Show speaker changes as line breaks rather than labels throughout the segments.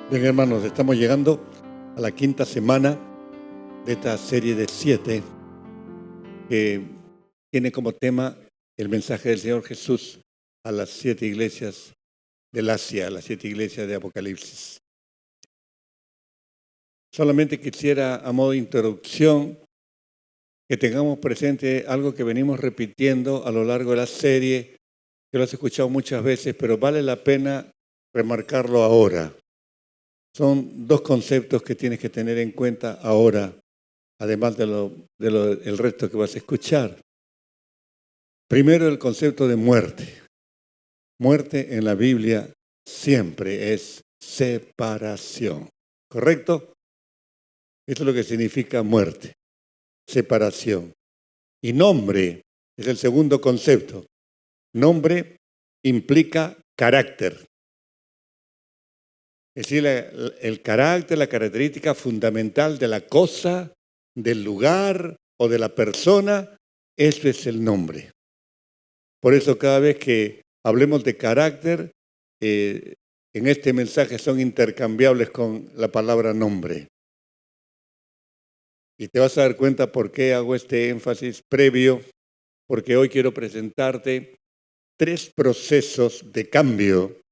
Bien, hermanos, estamos llegando a la quinta semana de esta serie de 7 que tiene como tema el mensaje del Señor Jesús a las 7 iglesias del Asia, a las 7 iglesias de Apocalipsis. Solamente quisiera, a modo de introducción, que tengamos presente algo que venimos repitiendo a lo largo de la serie, que lo has escuchado muchas veces, pero vale la pena remarcarlo ahora. Son dos conceptos que tienes que tener en cuenta ahora, además del resto que vas a escuchar. Primero, el concepto de muerte. Muerte en la Biblia siempre es separación, ¿correcto? Eso es lo que significa muerte, separación. Y nombre es el segundo concepto. Nombre implica carácter. Es decir, el carácter, la característica fundamental de la cosa, del lugar o de la persona, eso es el nombre. Por eso cada vez que hablemos de carácter, en este mensaje son intercambiables con la palabra nombre. Y te vas a dar cuenta por qué hago este énfasis previo, porque hoy quiero presentarte 3 procesos de cambio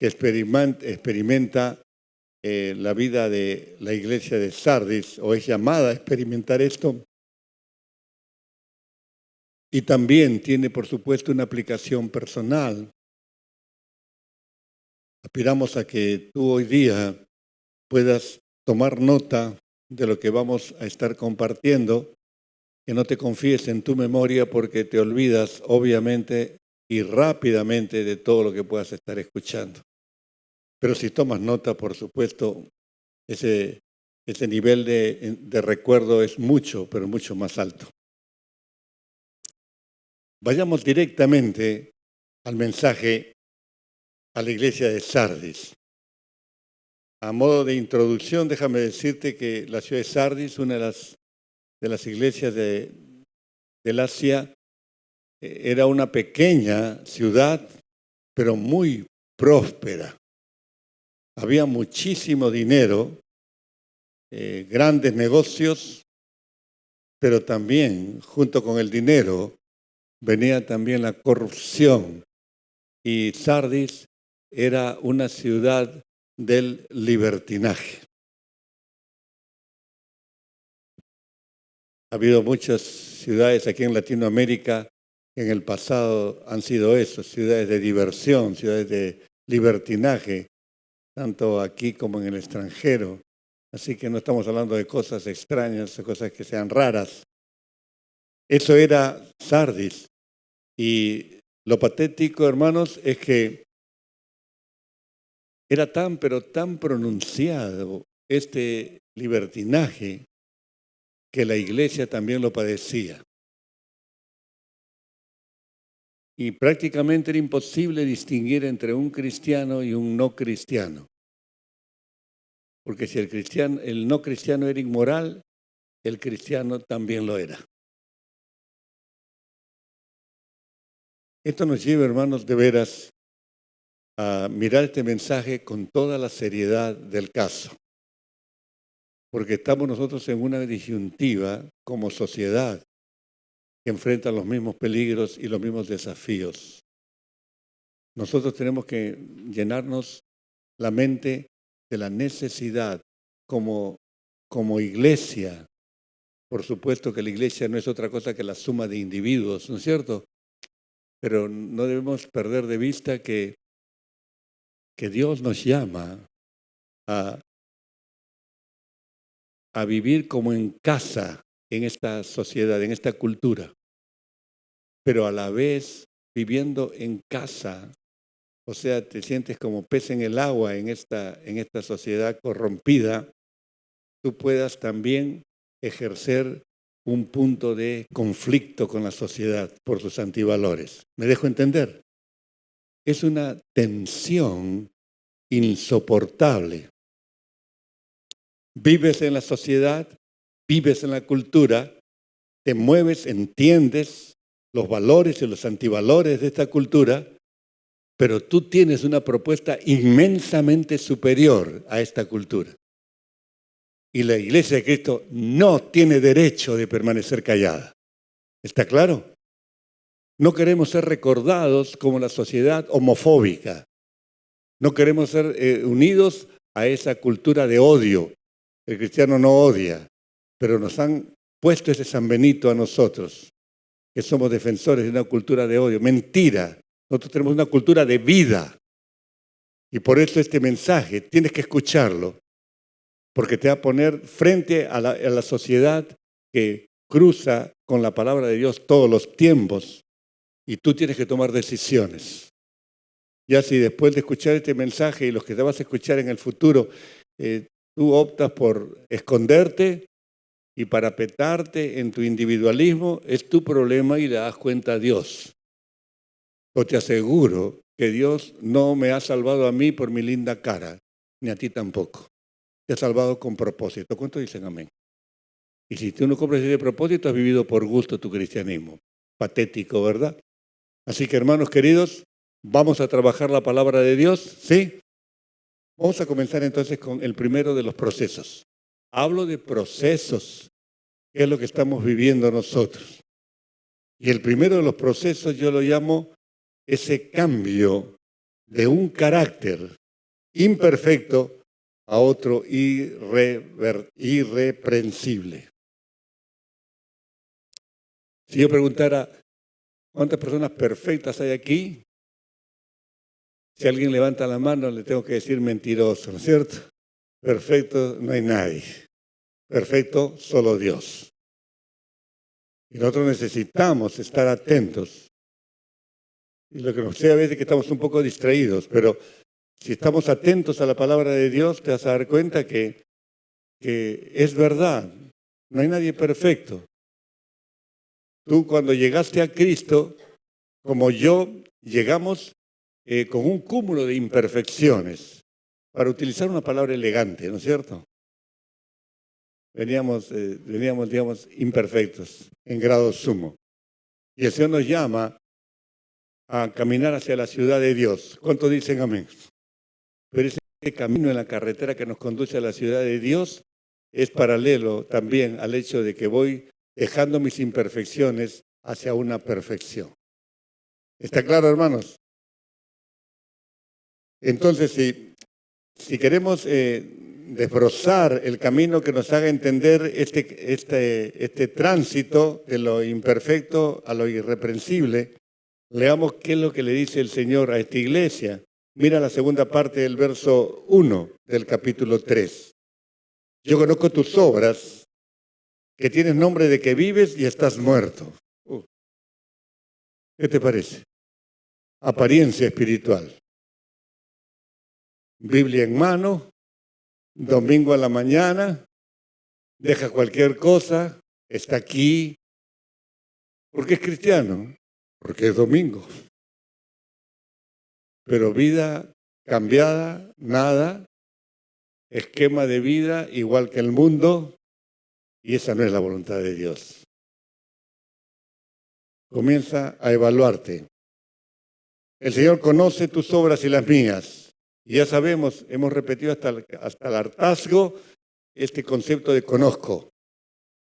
que experimenta la vida de la iglesia de Sardis, o es llamada a experimentar esto. Y también tiene, por supuesto, una aplicación personal. Aspiramos a que tú hoy día puedas tomar nota de lo que vamos a estar compartiendo, que no te confíes en tu memoria porque te olvidas, obviamente, y rápidamente de todo lo que puedas estar escuchando. Pero si tomas nota, por supuesto, ese nivel de recuerdo es mucho, pero mucho más alto. Vayamos directamente al mensaje a la iglesia de Sardis. A modo de introducción, déjame decirte que la ciudad de Sardis, una de las iglesias del Asia, era una pequeña ciudad, pero muy próspera. Había muchísimo dinero, grandes negocios, pero también, junto con el dinero, venía también la corrupción. Y Sardis era una ciudad del libertinaje. Ha habido muchas ciudades aquí en Latinoamérica que en el pasado han sido eso, ciudades de diversión, ciudades de libertinaje, tanto aquí como en el extranjero. Así que no estamos hablando de cosas extrañas, de cosas que sean raras. Eso era Sardis. Y lo patético, hermanos, es que era tan, pero tan pronunciado este libertinaje que la iglesia también lo padecía. Y prácticamente era imposible distinguir entre un cristiano y un no cristiano. Porque si el no cristiano era inmoral, el cristiano también lo era. Esto nos lleva, hermanos, de veras a mirar este mensaje con toda la seriedad del caso. Porque estamos nosotros en una disyuntiva como sociedad que enfrenta los mismos peligros y los mismos desafíos. Nosotros tenemos que llenarnos la mente de la necesidad como iglesia. Por supuesto que la iglesia no es otra cosa que la suma de individuos, ¿no es cierto? Pero no debemos perder de vista que Dios nos llama a vivir como en casa en esta sociedad, en esta cultura, pero a la vez viviendo en casa. O sea, te sientes como pez en el agua en esta sociedad corrompida, tú puedas también ejercer un punto de conflicto con la sociedad por sus antivalores. ¿Me dejo entender? Es una tensión insoportable. Vives en la sociedad, vives en la cultura, te mueves, entiendes los valores y los antivalores de esta cultura, pero tú tienes una propuesta inmensamente superior a esta cultura. Y la Iglesia de Cristo no tiene derecho de permanecer callada. ¿Está claro? No queremos ser recordados como la sociedad homofóbica. No queremos ser unidos a esa cultura de odio. El cristiano no odia, pero nos han puesto ese San Benito a nosotros, que somos defensores de una cultura de odio. Mentira. Nosotros tenemos una cultura de vida. Y por eso este mensaje tienes que escucharlo, porque te va a poner frente a la sociedad que cruza con la palabra de Dios todos los tiempos, y tú tienes que tomar decisiones. Ya si después de escuchar este mensaje y los que te vas a escuchar en el futuro, tú optas por esconderte y parapetarte en tu individualismo, es tu problema y le das cuenta a Dios. Yo te aseguro que Dios no me ha salvado a mí por mi linda cara, ni a ti tampoco. Te ha salvado con propósito. ¿Cuántos dicen amén? Y si tú no compras ese propósito, has vivido por gusto tu cristianismo. Patético, ¿verdad? Así que, hermanos queridos, vamos a trabajar la palabra de Dios, ¿sí? Vamos a comenzar entonces con el primero de los procesos. Hablo de procesos, que es lo que estamos viviendo nosotros. Y el primero de los procesos yo lo llamo ese cambio de un carácter imperfecto a otro irreprensible. Si yo preguntara, ¿cuántas personas perfectas hay aquí? Si alguien levanta la mano, le tengo que decir mentiroso, ¿no es cierto? Perfecto no hay nadie. Perfecto solo Dios. Y nosotros necesitamos estar atentos. Y lo que nos sucede a veces es que estamos un poco distraídos, pero si estamos atentos a la palabra de Dios, te vas a dar cuenta que es verdad. No hay nadie perfecto. Tú cuando llegaste a Cristo, como yo, llegamos con un cúmulo de imperfecciones, para utilizar una palabra elegante, ¿no es cierto? Veníamos, digamos, imperfectos, en grado sumo. Y el Señor nos llama a caminar hacia la ciudad de Dios. ¿Cuántos dicen amén? Pero ese camino en la carretera que nos conduce a la ciudad de Dios es paralelo también al hecho de que voy dejando mis imperfecciones hacia una perfección. ¿Está claro, hermanos? Entonces, si queremos desbrozar el camino que nos haga entender este tránsito de lo imperfecto a lo irreprensible, leamos qué es lo que le dice el Señor a esta iglesia. Mira la segunda parte del verso 1 del capítulo 3. Yo conozco tus obras, que tienes nombre de que vives y estás muerto. ¿Qué te parece? Apariencia espiritual. Biblia en mano, domingo a la mañana, deja cualquier cosa, está aquí. ¿Por qué es cristiano? Porque es domingo. Pero vida cambiada, nada. Esquema de vida igual que el mundo. Y esa no es la voluntad de Dios. Comienza a evaluarte. El Señor conoce tus obras y las mías. Y ya sabemos, hemos repetido hasta el hartazgo este concepto de conozco.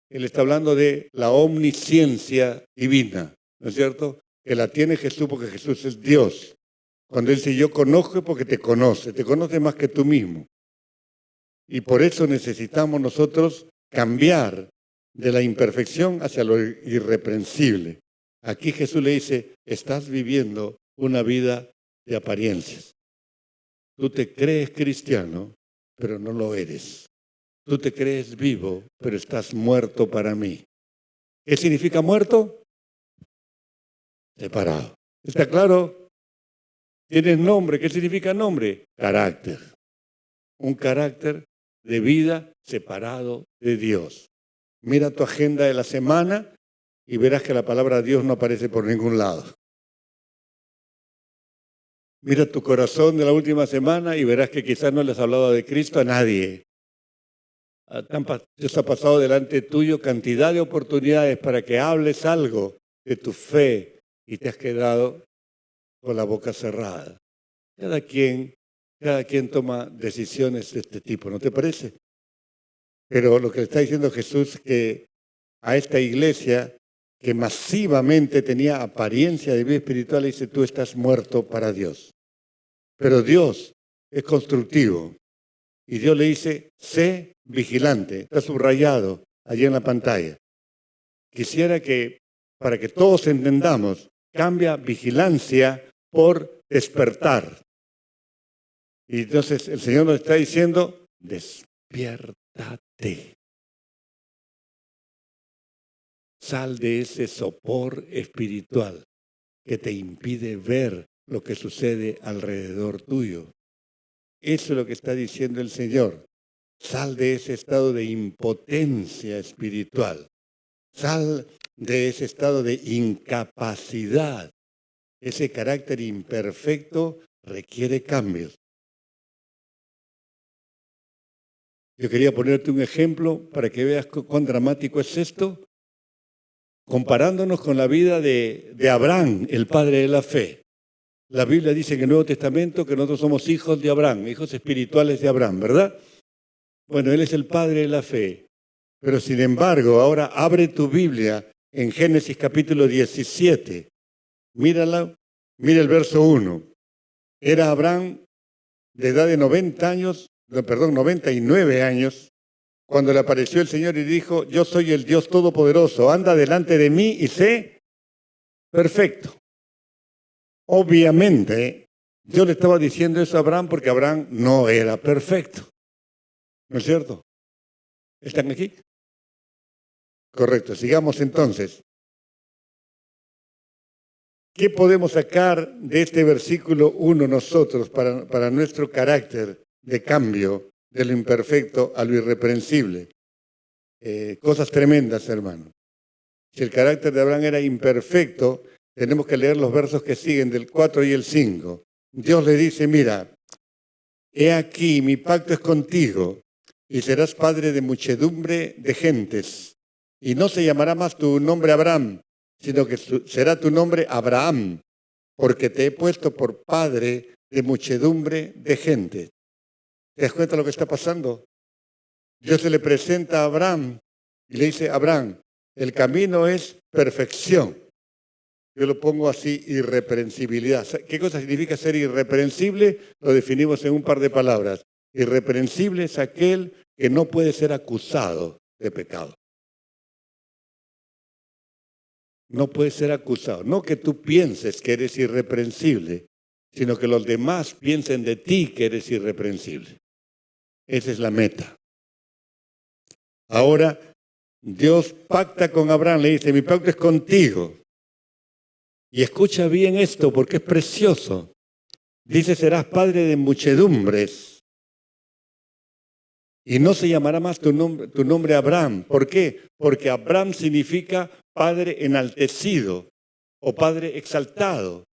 Él está hablando de la omnisciencia divina, ¿no es cierto? Que la tiene Jesús porque Jesús es Dios. Cuando Él dice yo conozco es porque te conoce más que tú mismo. Y por eso necesitamos nosotros cambiar de la imperfección hacia lo irreprensible. Aquí Jesús le dice, estás viviendo una vida de apariencias. Tú te crees cristiano, pero no lo eres. Tú te crees vivo, pero estás muerto para mí. ¿Qué significa muerto? Separado. ¿Está claro? ¿Tienes nombre? ¿Qué significa nombre? Carácter. Un carácter de vida separado de Dios. Mira tu agenda de la semana y verás que la palabra Dios no aparece por ningún lado. Mira tu corazón de la última semana y verás que quizás no le has hablado de Cristo a nadie. Dios ha pasado delante tuyo cantidad de oportunidades para que hables algo de tu fe y te has quedado con la boca cerrada. Cada quien toma decisiones de este tipo, ¿no te parece? Pero lo que le está diciendo Jesús, que a esta iglesia que masivamente tenía apariencia de vida espiritual, le dice, tú estás muerto para Dios. Pero Dios es constructivo. Y Dios le dice, sé vigilante. Está subrayado allí en la pantalla. Quisiera que, para que todos entendamos, cambia vigilancia por despertar. Y entonces el Señor nos está diciendo, despiértate. Sal de ese sopor espiritual que te impide ver lo que sucede alrededor tuyo. Eso es lo que está diciendo el Señor. Sal de ese estado de impotencia espiritual. Sal de ese estado de incapacidad. Ese carácter imperfecto requiere cambios. Yo quería ponerte un ejemplo para que veas cuán dramático es esto. Comparándonos con la vida de Abraham, el padre de la fe. La Biblia dice en el Nuevo Testamento que nosotros somos hijos de Abraham, hijos espirituales de Abraham, ¿verdad? Bueno, él es el padre de la fe. Pero sin embargo, ahora abre tu Biblia en Génesis capítulo 17. Mírala, mira el verso 1. Era Abraham de edad de 99 años, cuando le apareció el Señor y dijo, yo soy el Dios Todopoderoso, anda delante de mí y sé perfecto. Obviamente, yo le estaba diciendo eso a Abraham porque Abraham no era perfecto. ¿No es cierto? ¿Están aquí? Correcto, sigamos entonces. ¿Qué podemos sacar de este versículo 1 nosotros para nuestro carácter de cambio de lo imperfecto a lo irreprensible? Cosas tremendas, hermano. Si el carácter de Abraham era imperfecto, tenemos que leer los versos que siguen del 4 y el 5. Dios le dice, mira, he aquí, mi pacto es contigo, y serás padre de muchedumbre de gentes. Y no se llamará más tu nombre Abraham, sino que será tu nombre Abraham, porque te he puesto por padre de muchedumbre de gentes. ¿Te das cuenta de lo que está pasando? Dios se le presenta a Abraham y le dice, Abraham, el camino es perfección. Yo lo pongo así, irreprensibilidad. ¿Qué cosa significa ser irreprensible? Lo definimos en un par de palabras. Irreprensible es aquel que no puede ser acusado de pecado. No puede ser acusado. No que tú pienses que eres irreprensible, sino que los demás piensen de ti que eres irreprensible. Esa es la meta. Ahora, Dios pacta con Abraham, le dice, mi pacto es contigo. Y escucha bien esto porque es precioso. Dice, serás padre de muchedumbres. Y no se llamará más tu nombre Abraham. ¿Por qué? Porque Abraham significa padre enaltecido o padre exaltado.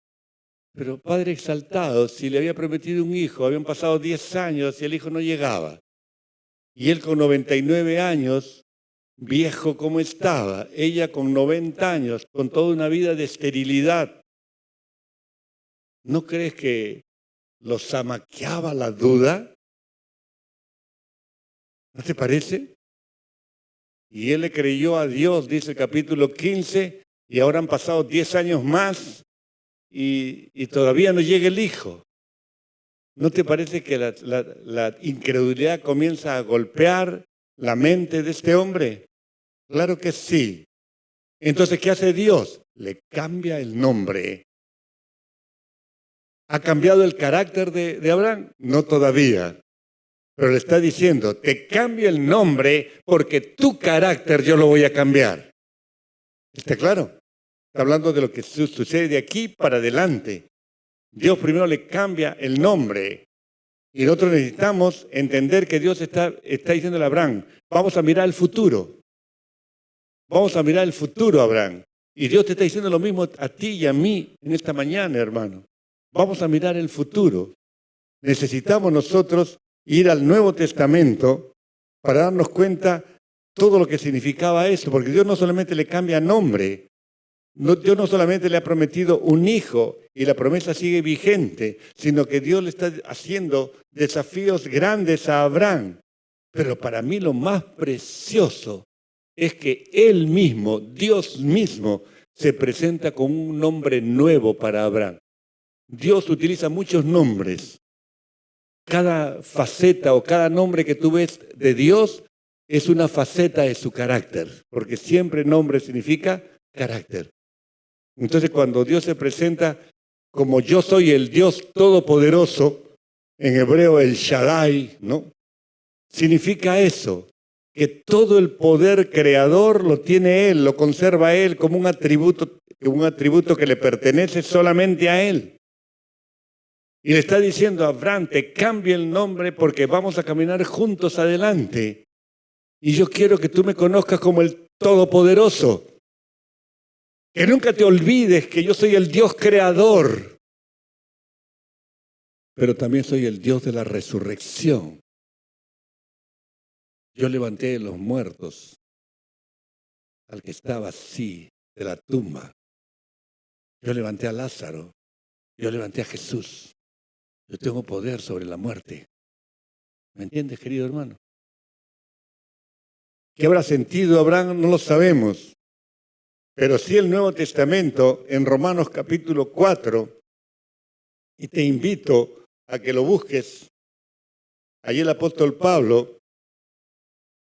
Pero padre exaltado, si le había prometido un hijo, habían pasado 10 años y el hijo no llegaba. Y él con 99 años, viejo como estaba, ella con 90 años, con toda una vida de esterilidad. ¿No crees que los zamaqueaba la duda? ¿No te parece? Y él le creyó a Dios, dice el capítulo 15, y ahora han pasado 10 años más y todavía no llega el hijo. ¿No te parece que la incredulidad comienza a golpear la mente de este hombre? Claro que sí. Entonces, ¿qué hace Dios? Le cambia el nombre. ¿Ha cambiado el carácter de Abraham? No todavía. Pero le está diciendo, te cambio el nombre porque tu carácter yo lo voy a cambiar. ¿Está claro? Está hablando de lo que sucede de aquí para adelante. Dios primero le cambia el nombre. Y nosotros necesitamos entender que Dios está diciendo a Abraham, vamos a mirar el futuro. Vamos a mirar el futuro, Abraham. Y Dios te está diciendo lo mismo a ti y a mí en esta mañana, hermano. Vamos a mirar el futuro. Necesitamos nosotros ir al Nuevo Testamento para darnos cuenta todo lo que significaba esto, porque Dios no solamente le cambia nombre, Dios no solamente le ha prometido un hijo y la promesa sigue vigente, sino que Dios le está haciendo desafíos grandes a Abraham. Pero para mí lo más precioso es que Él mismo, Dios mismo, se presenta con un nombre nuevo para Abraham. Dios utiliza muchos nombres. Cada faceta o cada nombre que tú ves de Dios es una faceta de su carácter, porque siempre nombre significa carácter. Entonces, cuando Dios se presenta como yo soy el Dios todopoderoso, en hebreo el Shaddai, ¿no? Significa eso, que todo el poder creador lo tiene Él, lo conserva Él como un atributo que le pertenece solamente a Él. Y le está diciendo a Abraham, te cambie el nombre porque vamos a caminar juntos adelante. Y yo quiero que tú me conozcas como el Todopoderoso. Que nunca te olvides que yo soy el Dios creador, pero también soy el Dios de la resurrección. Yo levanté de los muertos al que estaba así de la tumba. Yo levanté a Lázaro. Yo levanté a Jesús. Yo tengo poder sobre la muerte. ¿Me entiendes, querido hermano? ¿Qué habrá sentido Abraham? No lo sabemos. Pero sí el Nuevo Testamento en Romanos capítulo 4, y te invito a que lo busques. Allí el apóstol Pablo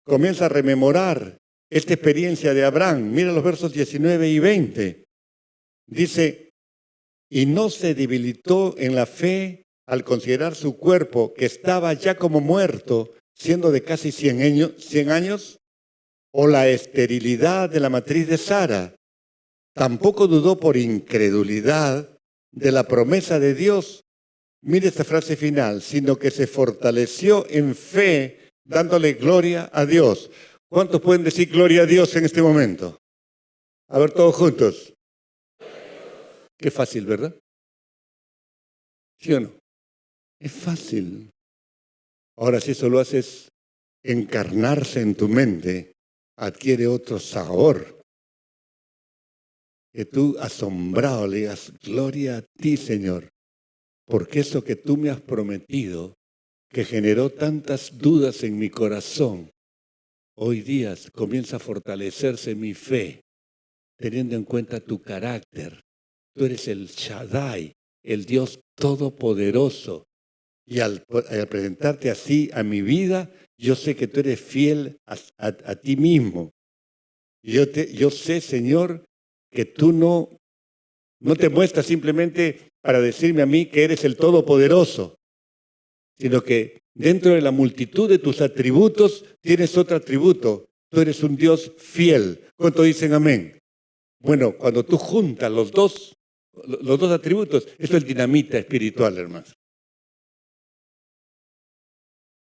comienza a rememorar esta experiencia de Abraham. Mira los versos 19 y 20. Dice, y no se debilitó en la fe al considerar su cuerpo, que estaba ya como muerto, siendo de casi 100 años, o la esterilidad de la matriz de Sara. Tampoco dudó por incredulidad de la promesa de Dios. Mire esta frase final, sino que se fortaleció en fe, dándole gloria a Dios. ¿Cuántos pueden decir gloria a Dios en este momento? A ver, todos juntos. Qué fácil, ¿verdad? ¿Sí o no? Es fácil. Ahora, si eso lo haces encarnarse en tu mente, adquiere otro sabor. Que tú asombrado le digas, gloria a ti, Señor, porque eso que tú me has prometido, que generó tantas dudas en mi corazón, hoy día comienza a fortalecerse mi fe, teniendo en cuenta tu carácter. Tú eres el Shaddai, el Dios todopoderoso. Y al presentarte así a mi vida, yo sé que tú eres fiel a ti mismo. Yo sé, Señor, que tú no te muestras simplemente para decirme a mí que eres el Todopoderoso, sino que dentro de la multitud de tus atributos tienes otro atributo. Tú eres un Dios fiel. ¿Cuántos dicen amén? Bueno, cuando tú juntas los dos atributos, eso es dinamita espiritual, hermanos.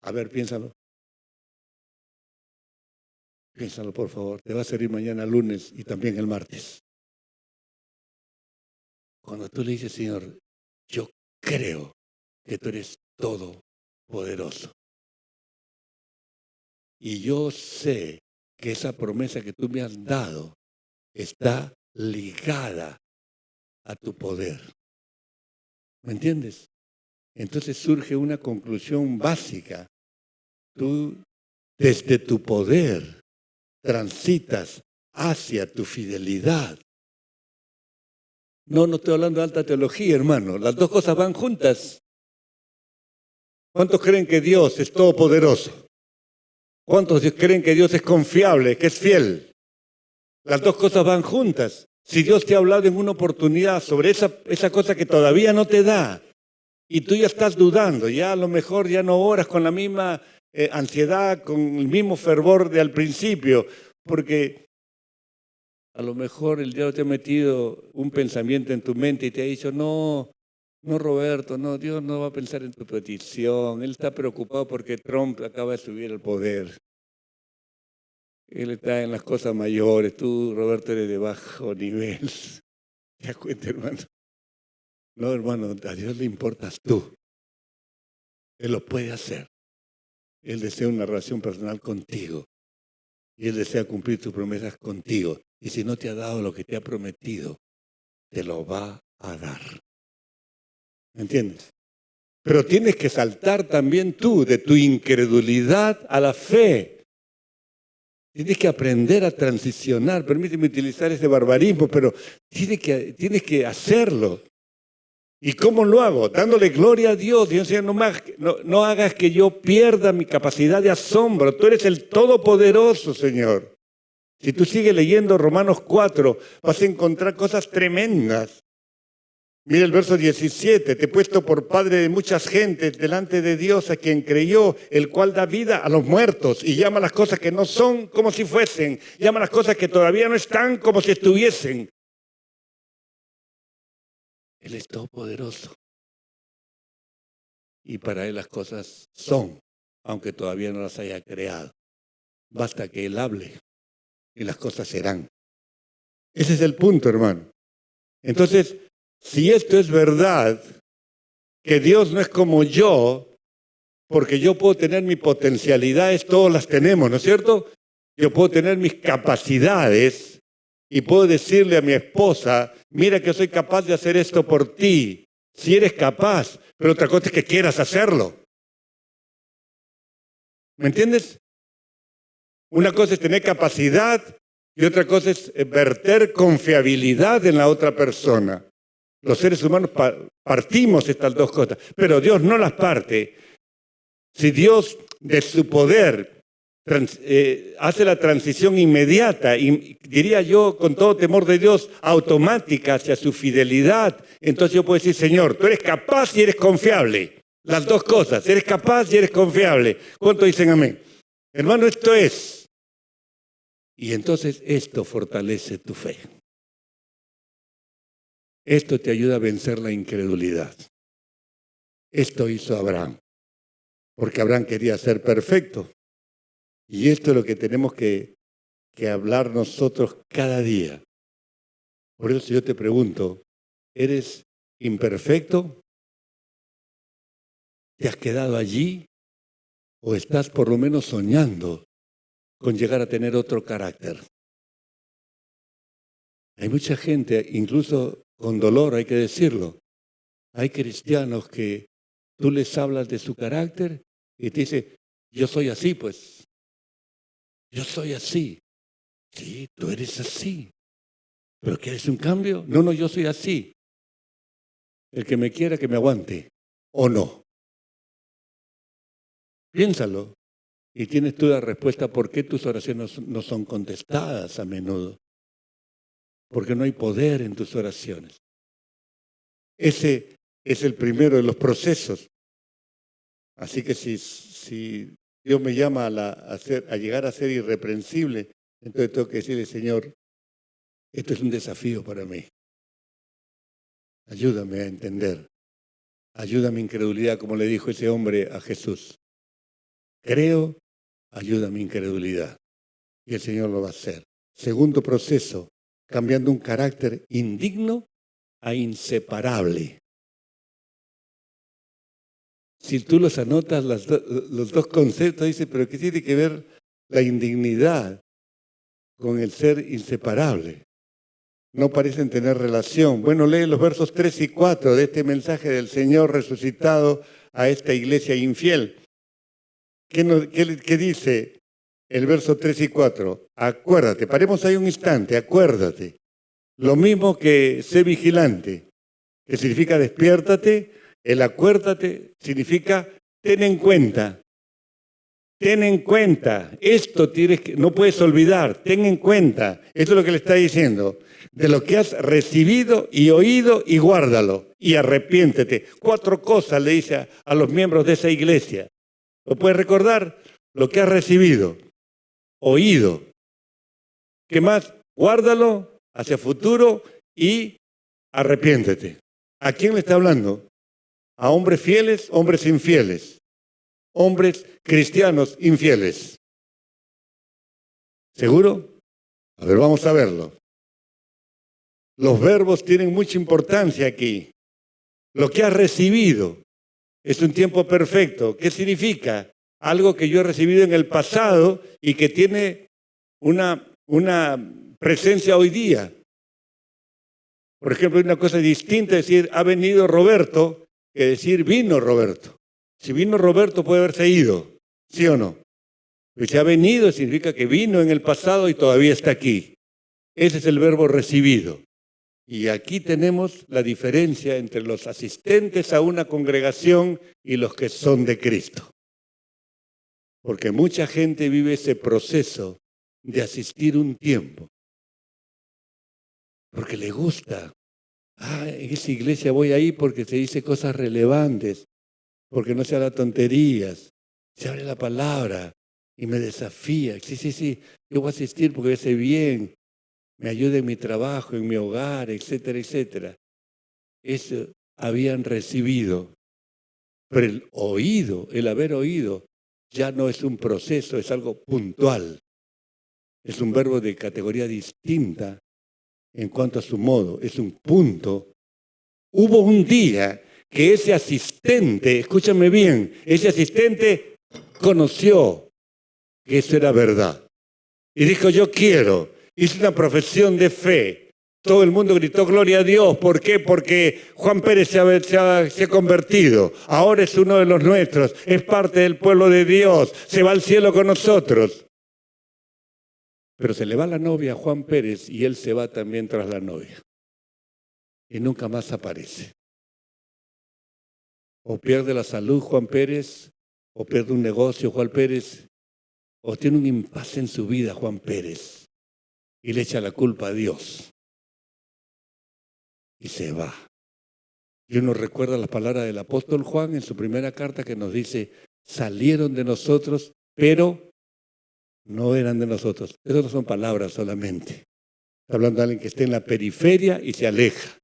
A ver, piénsalo. Piénsalo, por favor. Te va a servir mañana lunes y también el martes. Cuando tú le dices, Señor, yo creo que tú eres todopoderoso. Y yo sé que esa promesa que tú me has dado está ligada a tu poder. ¿Me entiendes? Entonces surge una conclusión básica. Tú, desde tu poder, transitas hacia tu fidelidad. No estoy hablando de alta teología, hermano. Las dos cosas van juntas. ¿Cuántos creen que Dios es todopoderoso? ¿Cuántos creen que Dios es confiable, que es fiel? Las dos cosas van juntas. Si Dios te ha hablado en una oportunidad sobre esa cosa que todavía no te da, y tú ya estás dudando, ya a lo mejor ya no oras con la misma ansiedad, con el mismo fervor de al principio, porque a lo mejor el diablo te ha metido un pensamiento en tu mente y te ha dicho, no, Roberto, no, Dios no va a pensar en tu petición. Él está preocupado porque Trump acaba de subir al poder. Él está en las cosas mayores. Tú, Roberto, eres de bajo nivel. ¿Te das cuenta, hermano? No, hermano, a Dios le importas tú. Él lo puede hacer. Él desea una relación personal contigo. y Él desea cumplir tus promesas contigo. Y si no te ha dado lo que te ha prometido, te lo va a dar. ¿Me entiendes? Pero tienes que saltar también tú de tu incredulidad a la fe. Tienes que aprender a transicionar. Permíteme utilizar ese barbarismo, pero tienes que hacerlo. ¿Y cómo lo hago? Dándole gloria a Dios. Dios, Señor, no hagas que yo pierda mi capacidad de asombro. Tú eres el Todopoderoso, Señor. Si tú sigues leyendo Romanos 4, vas a encontrar cosas tremendas. Mira el verso 17, te he puesto por padre de muchas gentes delante de Dios a quien creyó, el cual da vida a los muertos y llama las cosas que no son como si fuesen, llama las cosas que todavía no están como si estuviesen. Él es todopoderoso. Y para Él las cosas son, aunque todavía no las haya creado. Basta que Él hable y las cosas serán. Ese es el punto, hermano. Entonces, si esto es verdad, que Dios no es como yo, porque yo puedo tener mis potencialidades, todos las tenemos, ¿no es cierto? Yo puedo tener mis capacidades y puedo decirle a mi esposa, mira que soy capaz de hacer esto por ti, si eres capaz, pero otra cosa es que quieras hacerlo. ¿Me entiendes? Una cosa es tener capacidad y otra cosa es verter confiabilidad en la otra persona. Los seres humanos partimos estas dos cosas, pero Dios no las parte. Si Dios de su poder hace la transición inmediata, y diría yo con todo temor de Dios, automática hacia su fidelidad, entonces yo puedo decir, Señor, tú eres capaz y eres confiable. Las dos cosas, eres capaz y eres confiable. ¿Cuántos dicen amén? Hermano, esto es. Y entonces esto fortalece tu fe. Esto te ayuda a vencer la incredulidad. Esto hizo Abraham, porque Abraham quería ser perfecto. Y esto es lo que tenemos que hablar nosotros cada día. Por eso yo te pregunto, ¿eres imperfecto? ¿Te has quedado allí? ¿O estás por lo menos soñando con llegar a tener otro carácter? Hay mucha gente, incluso con dolor, hay que decirlo. Hay cristianos que tú les hablas de su carácter y te dicen, yo soy así, pues. Yo soy así. Sí, tú eres así. ¿Pero quieres un cambio? No, yo soy así. El que me quiera, que me aguante. ¿O no? Piénsalo. Y tienes tú la respuesta por qué tus oraciones no son contestadas a menudo. Porque no hay poder en tus oraciones. Ese es el primero de los procesos. Así que si Dios me llama a llegar a ser irreprensible, entonces tengo que decirle, Señor, esto es un desafío para mí. Ayúdame a entender. Ayuda a mi incredulidad, como le dijo ese hombre a Jesús. Creo, ayuda a mi incredulidad. Y el Señor lo va a hacer. Segundo proceso, cambiando un carácter indigno a inseparable. Si tú los anotas, los dos conceptos, dice, pero ¿qué tiene que ver la indignidad con el ser inseparable? No parecen tener relación. Bueno, lee los versos 3 y 4 de este mensaje del Señor resucitado a esta iglesia infiel. ¿Qué dice el verso 3 y 4? Acuérdate, paremos ahí un instante, acuérdate. Lo mismo que sé vigilante, que significa despiértate. El acuérdate significa ten en cuenta. Ten en cuenta. Esto no puedes olvidar. Ten en cuenta. Esto es lo que le está diciendo. De lo que has recibido y oído y guárdalo. Y arrepiéntete. 4 cosas le dice a los miembros de esa iglesia. ¿Lo puedes recordar? Lo que has recibido, oído. ¿Qué más? Guárdalo hacia futuro y arrepiéntete. ¿A quién le está hablando? A hombres fieles, hombres infieles. Hombres cristianos infieles. ¿Seguro? A ver, vamos a verlo. Los verbos tienen mucha importancia aquí. Lo que has recibido es un tiempo perfecto. ¿Qué significa? Algo que yo he recibido en el pasado y que tiene una presencia hoy día. Por ejemplo, hay una cosa distinta decir, ha venido Roberto, que decir, vino Roberto. Si vino Roberto puede haberse ido, ¿sí o no? Pero si ha venido significa que vino en el pasado y todavía está aquí. Ese es el verbo recibido. Y aquí tenemos la diferencia entre los asistentes a una congregación y los que son de Cristo. Porque mucha gente vive ese proceso de asistir un tiempo. Porque le gusta. En esa iglesia voy ahí porque se dice cosas relevantes, porque no se habla tonterías, se abre la palabra y me desafía. Sí, yo voy a asistir porque me hace bien, me ayuda en mi trabajo, en mi hogar, etcétera, etcétera. Eso habían recibido. Pero el oído, el haber oído, ya no es un proceso, es algo puntual. Es un verbo de categoría distinta en cuanto a su modo, es un punto. Hubo un día que ese asistente, escúchame bien, ese asistente conoció que eso era verdad. Y dijo, yo quiero. Hizo una profesión de fe. Todo el mundo gritó, gloria a Dios. ¿Por qué? Porque Juan Pérez se ha convertido. Ahora es uno de los nuestros. Es parte del pueblo de Dios. Se va al cielo con nosotros. Pero se le va la novia a Juan Pérez y él se va también tras la novia. Y nunca más aparece. O pierde la salud Juan Pérez, o pierde un negocio Juan Pérez, o tiene un impasse en su vida Juan Pérez y le echa la culpa a Dios. Y se va. Y uno recuerda las palabras del apóstol Juan en su primera carta que nos dice, salieron de nosotros, pero no eran de nosotros. Eso no son palabras solamente. Está hablando de alguien que esté en la periferia y se aleja.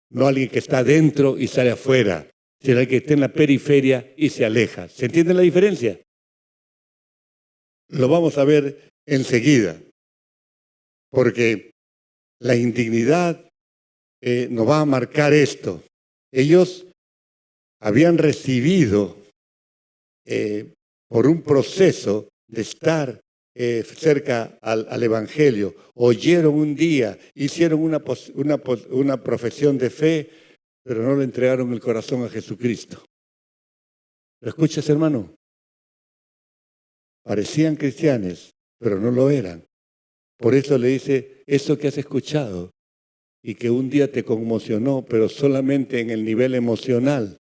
No alguien que está dentro y sale afuera, sino alguien que esté en la periferia y se aleja. ¿Se entiende la diferencia? Lo vamos a ver enseguida, porque la indignidad nos va a marcar esto. Ellos habían recibido por un proceso de estar cerca al Evangelio, oyeron un día, hicieron una profesión de fe, pero no le entregaron el corazón a Jesucristo. ¿Lo escuchas, hermano? Parecían cristianos, pero no lo eran. Por eso le dice, eso que has escuchado y que un día te conmocionó, pero solamente en el nivel emocional,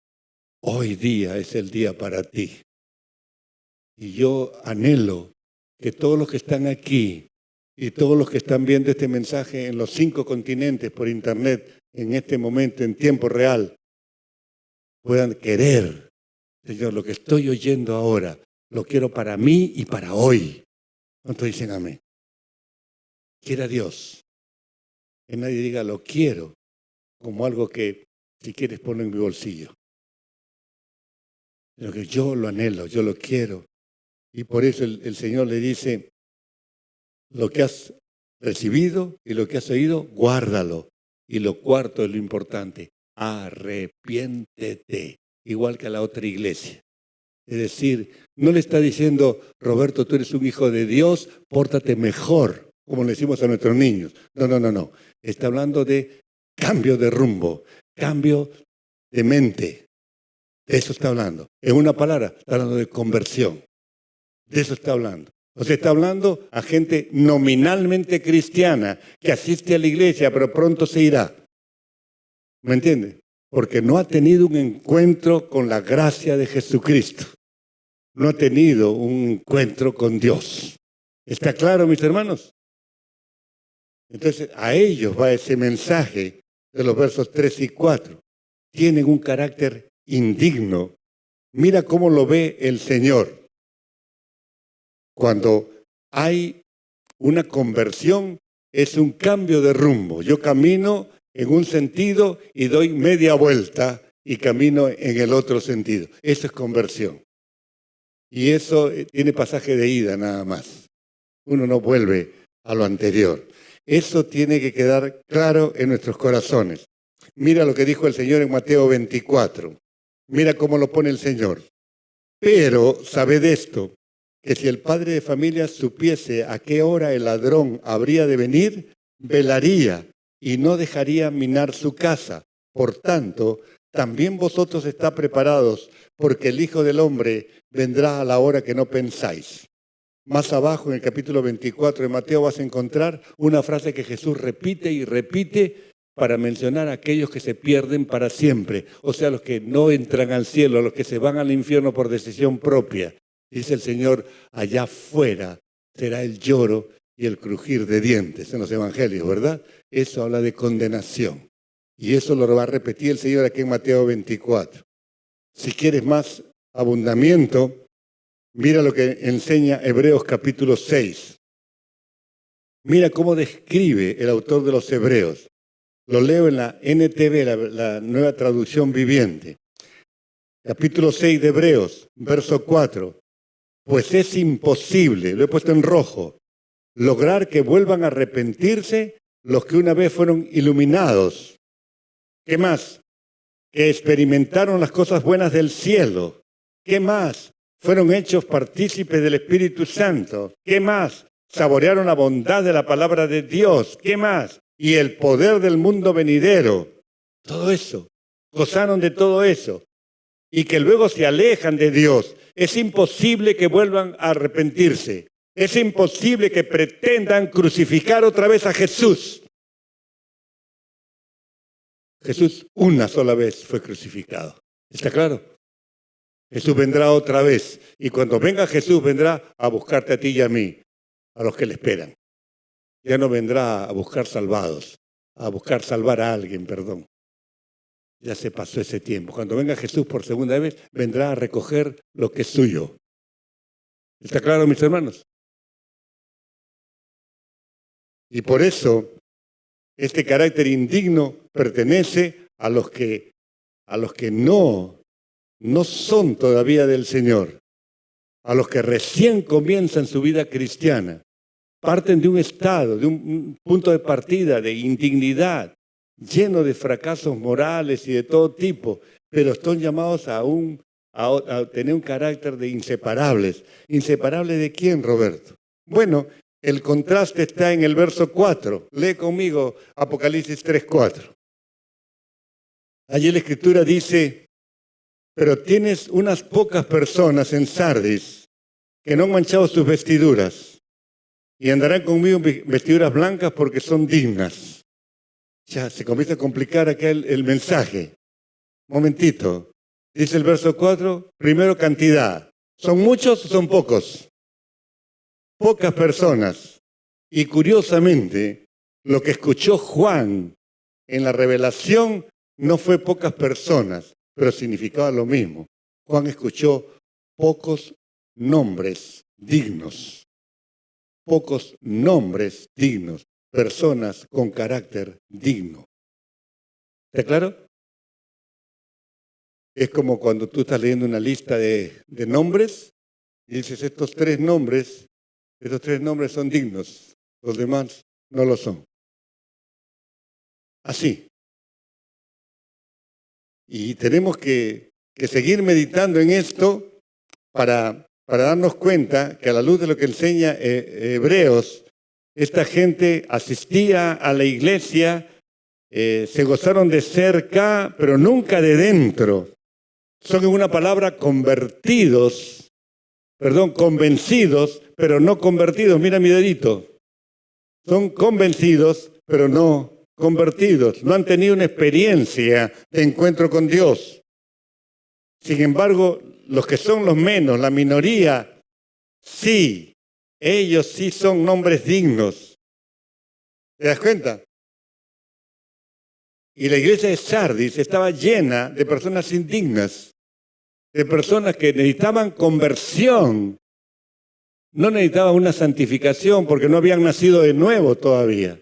hoy día es el día para ti. Y yo anhelo que todos los que están aquí y todos los que están viendo este mensaje en los 5 continentes por internet, en este momento, en tiempo real, puedan querer, Señor, lo que estoy oyendo ahora, lo quiero para mí y para hoy. ¿Cuántos dicen amén? Quiera Dios. Que nadie diga lo quiero como algo que si quieres ponlo en mi bolsillo. Sino que yo lo anhelo, yo lo quiero. Y por eso el Señor le dice, lo que has recibido y lo que has oído, guárdalo. Y lo cuarto es lo importante, arrepiéntete, igual que a la otra iglesia. Es decir, no le está diciendo, Roberto, tú eres un hijo de Dios, pórtate mejor, como le decimos a nuestros niños. No. Está hablando de cambio de rumbo, cambio de mente. De eso está hablando. En una palabra, está hablando de conversión. De eso está hablando. O sea, está hablando a gente nominalmente cristiana que asiste a la iglesia, pero pronto se irá. ¿Me entiende? Porque no ha tenido un encuentro con la gracia de Jesucristo. No ha tenido un encuentro con Dios. ¿Está claro, mis hermanos? Entonces, a ellos va ese mensaje de los versos 3 y 4. Tienen un carácter indigno. Mira cómo lo ve el Señor. Cuando hay una conversión, es un cambio de rumbo. Yo camino en un sentido y doy media vuelta y camino en el otro sentido. Eso es conversión. Y eso tiene pasaje de ida nada más. Uno no vuelve a lo anterior. Eso tiene que quedar claro en nuestros corazones. Mira lo que dijo el Señor en Mateo 24. Mira cómo lo pone el Señor. Pero sabed esto, que si el padre de familia supiese a qué hora el ladrón habría de venir, velaría y no dejaría minar su casa. Por tanto, también vosotros estáis preparados, porque el Hijo del Hombre vendrá a la hora que no pensáis. Más abajo, en el capítulo 24 de Mateo, vas a encontrar una frase que Jesús repite y repite para mencionar a aquellos que se pierden para siempre, o sea, los que no entran al cielo, los que se van al infierno por decisión propia. Dice el Señor, allá afuera será el lloro y el crujir de dientes en los evangelios, ¿verdad? Eso habla de condenación. Y eso lo va a repetir el Señor aquí en Mateo 24. Si quieres más abundamiento, mira lo que enseña Hebreos capítulo 6. Mira cómo describe el autor de los Hebreos. Lo leo en la NTV, la nueva traducción viviente. Capítulo 6 de Hebreos, verso 4. Pues es imposible, lo he puesto en rojo, lograr que vuelvan a arrepentirse los que una vez fueron iluminados. ¿Qué más? Que experimentaron las cosas buenas del cielo. ¿Qué más? Fueron hechos partícipes del Espíritu Santo. ¿Qué más? Saborearon la bondad de la palabra de Dios. ¿Qué más? Y el poder del mundo venidero. Todo eso. Gozaron de todo eso. Y que luego se alejan de Dios. Es imposible que vuelvan a arrepentirse. Es imposible que pretendan crucificar otra vez a Jesús. Jesús una sola vez fue crucificado. ¿Está claro? Jesús vendrá otra vez. Y cuando venga Jesús, vendrá a buscarte a ti y a mí, a los que le esperan. Ya no vendrá a buscar salvados, a buscar salvar a alguien, perdón. Ya se pasó ese tiempo. Cuando venga Jesús por segunda vez, vendrá a recoger lo que es suyo. ¿Está claro, mis hermanos? Y por eso, este carácter indigno pertenece a los que no son todavía del Señor, a los que recién comienzan su vida cristiana. Parten de un estado, de un punto de partida, de indignidad, lleno de fracasos morales y de todo tipo, pero están llamados a tener un carácter de inseparables. ¿Inseparables de quién, Roberto? Bueno, el contraste está en el verso 4. Lee conmigo Apocalipsis 3:4. Allí la Escritura dice, pero tienes unas pocas personas en Sardis que no han manchado sus vestiduras. Y andarán conmigo en vestiduras blancas porque son dignas. Ya se comienza a complicar acá el mensaje. Momentito. Dice el verso 4, primero cantidad. ¿Son muchos o son pocos? Pocas personas. Y curiosamente, lo que escuchó Juan en la revelación no fue pocas personas, pero significaba lo mismo. Juan escuchó pocos nombres dignos. Pocos nombres dignos, personas con carácter digno. ¿Está claro? Es como cuando tú estás leyendo una lista de nombres y dices, estos tres nombres son dignos, los demás no lo son. Así. Y tenemos que seguir meditando en esto para darnos cuenta que a la luz de lo que enseña Hebreos, esta gente asistía a la iglesia, se gozaron de cerca, pero nunca de dentro. Son en una palabra convencidos, pero no convertidos. Mira mi dedito. Son convencidos, pero no convertidos. No han tenido una experiencia de encuentro con Dios. Sin embargo, los que son los menos, la minoría, sí, ellos sí son nombres dignos. ¿Te das cuenta? Y la iglesia de Sardis estaba llena de personas indignas, de personas que necesitaban conversión. No necesitaban una santificación porque no habían nacido de nuevo todavía.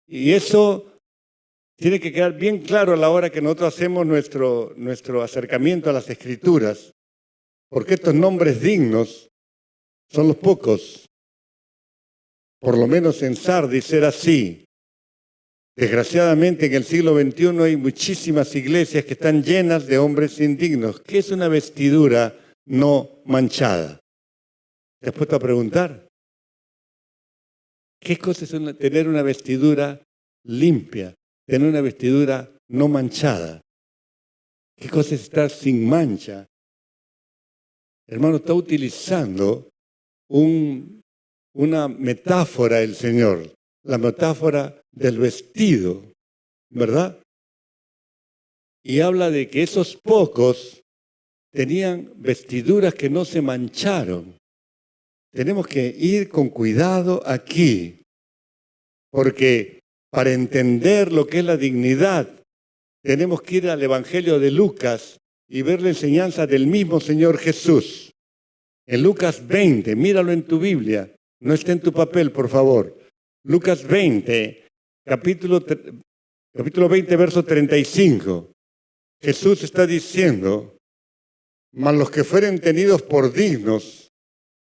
Y eso tiene que quedar bien claro a la hora que nosotros hacemos nuestro acercamiento a las Escrituras, porque estos nombres dignos son los pocos. Por lo menos en Sardis era así. Desgraciadamente en el siglo XXI hay muchísimas iglesias que están llenas de hombres indignos. ¿Qué es una vestidura no manchada. ¿Te has puesto a preguntar? ¿Qué cosa es tener una vestidura limpia? Tener una vestidura no manchada. ¿Qué cosa es estar sin mancha? Hermano, está utilizando una metáfora el Señor, la metáfora del vestido, ¿verdad? Y habla de que esos pocos tenían vestiduras que no se mancharon. Tenemos que ir con cuidado aquí, porque para entender lo que es la dignidad, tenemos que ir al Evangelio de Lucas y ver la enseñanza del mismo Señor Jesús. En Lucas 20, míralo en tu Biblia, no está en tu papel, por favor. Lucas 20, capítulo 20, verso 35. Jesús está diciendo, mas los que fueren tenidos por dignos